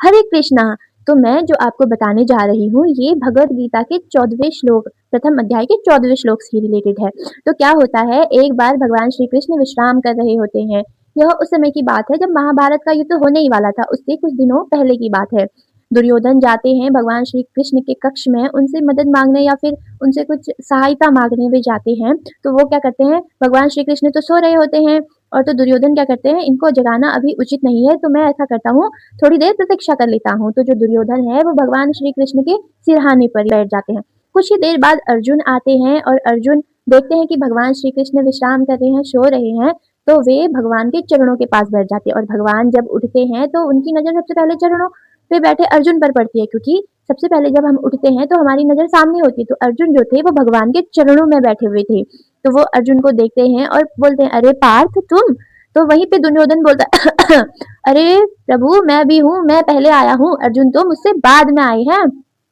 हरे कृष्णा। तो मैं जो आपको बताने जा रही हूँ ये भगवत गीता के 14वें श्लोक, प्रथम अध्याय के 14वें श्लोक से रिलेटेड है। तो क्या होता है, एक बार भगवान श्री कृष्ण विश्राम कर रहे होते हैं। यह उस समय की बात है जब महाभारत का युद्ध होने ही वाला था, उससे कुछ दिनों पहले की बात है। दुर्योधन जाते हैं भगवान श्री कृष्ण के कक्ष में उनसे मदद मांगने या फिर उनसे कुछ सहायता मांगने वे जाते हैं। तो वो क्या करते हैं, भगवान श्री कृष्ण तो सो रहे होते हैं और तो दुर्योधन क्या करते हैं, इनको जगाना अभी उचित नहीं है तो मैं ऐसा करता हूँ, थोड़ी देर प्रतीक्षा कर लेता हूँ। तो जो दुर्योधन है वो भगवान श्री कृष्ण के सिरहाने पर बैठ जाते हैं। कुछ ही देर बाद अर्जुन आते हैं और अर्जुन देखते हैं कि भगवान श्री कृष्ण विश्राम कर रहे हैं, सो रहे हैं। तो वे भगवान के चरणों के पास बैठ जाते हैं और भगवान जब उठते हैं तो उनकी नजर सबसे पहले चरणों पे बैठे अर्जुन पर पड़ती है, क्योंकि सबसे पहले जब हम उठते हैं तो हमारी नजर सामने होती है। तो अर्जुन जो थे वो भगवान के चरणों में बैठे हुए थे। तो वो अर्जुन को देखते हैं और बोलते हैं, अरे पार्थ तुम। तो वहीं पे दुर्योधन बोलता है अरे प्रभु मैं भी हूँ, मैं पहले आया हूँ, अर्जुन तो मुझसे बाद में आए हैं।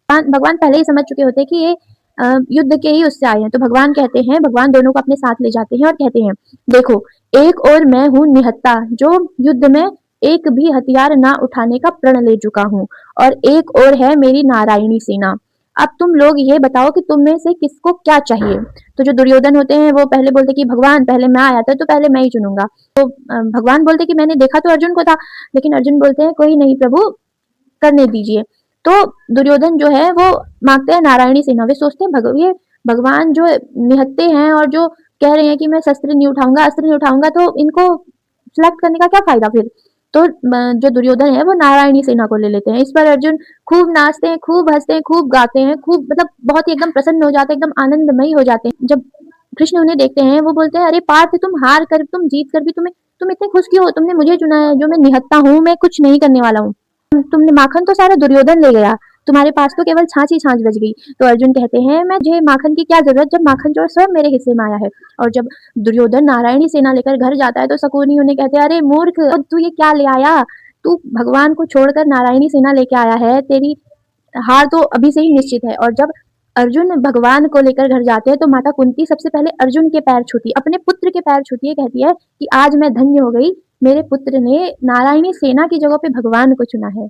भगवान पहले ही समझ चुके होते हैं कि ये युद्ध के ही उससे आए हैं। तो भगवान कहते हैं, भगवान दोनों को अपने साथ ले जाते हैं और कहते हैं, देखो एक और मैं हूँ निहत्ता, जो युद्ध में एक भी हथियार ना उठाने का प्रण ले चुका हूँ, और एक और है मेरी नारायणी सेना। अब तुम लोग ये बताओ कि तुम में से किसको क्या चाहिए। तो जो दुर्योधन होते हैं वो पहले बोलते कि भगवान पहले मैं आया था तो पहले मैं ही चुनूंगा। तो भगवान बोलते कि मैंने देखा तो अर्जुन को था, लेकिन अर्जुन बोलते हैं कोई नहीं प्रभु, करने दीजिए। तो दुर्योधन जो है वो मांगते हैं नारायणी सेना। वे सोचते हैं ये भगवान जो निहत्ते हैं और जो कह रहे हैं कि मैं शस्त्र नहीं उठाऊंगा, अस्त्र नहीं उठाऊंगा, तो इनको सिलेक्ट करने का क्या फायदा फिर। तो जो दुर्योधन है वो नारायणी सेना को ले लेते हैं। इस पर अर्जुन खूब नाचते हैं, खूब हंसते हैं, खूब गाते हैं, खूब मतलब बहुत ही एकदम प्रसन्न हो जाते हैं, एकदम आनंदमयी हो जाते हैं। जब कृष्ण उन्हें देखते हैं वो बोलते हैं, अरे पार्थ तुम हार कर, तुम जीत कर भी तुम इतने खुश क्यों हो, तुमने मुझे चुना है जो मैं निहत्ता हूँ, मैं कुछ नहीं करने वाला हूँ। तुमने माखन तो सारा दुर्योधन ले गया, तुम्हारे पास तो केवल छाछ ही छाछ बच गई। तो अर्जुन कहते हैं, मैं मुझे माखन की क्या जरूरत जब माखन चोर स्वयं मेरे हिस्से में आया है। और जब दुर्योधन नारायणी सेना लेकर घर जाता है तो शकुनी उन्हें कहते हैं, अरे मूर्ख तू ये क्या ले आया, तू भगवान को छोड़कर नारायणी सेना लेके आया है, तेरी हार तो अभी से ही निश्चित है। और जब अर्जुन भगवान को लेकर घर जाते हैं तो माता कुंती सबसे पहले अर्जुन के पैर छूती है, अपने पुत्र के पैर छूती है, कहती है कि आज मैं धन्य हो गई, मेरे पुत्र ने नारायणी सेना की जगह पे भगवान को चुना है।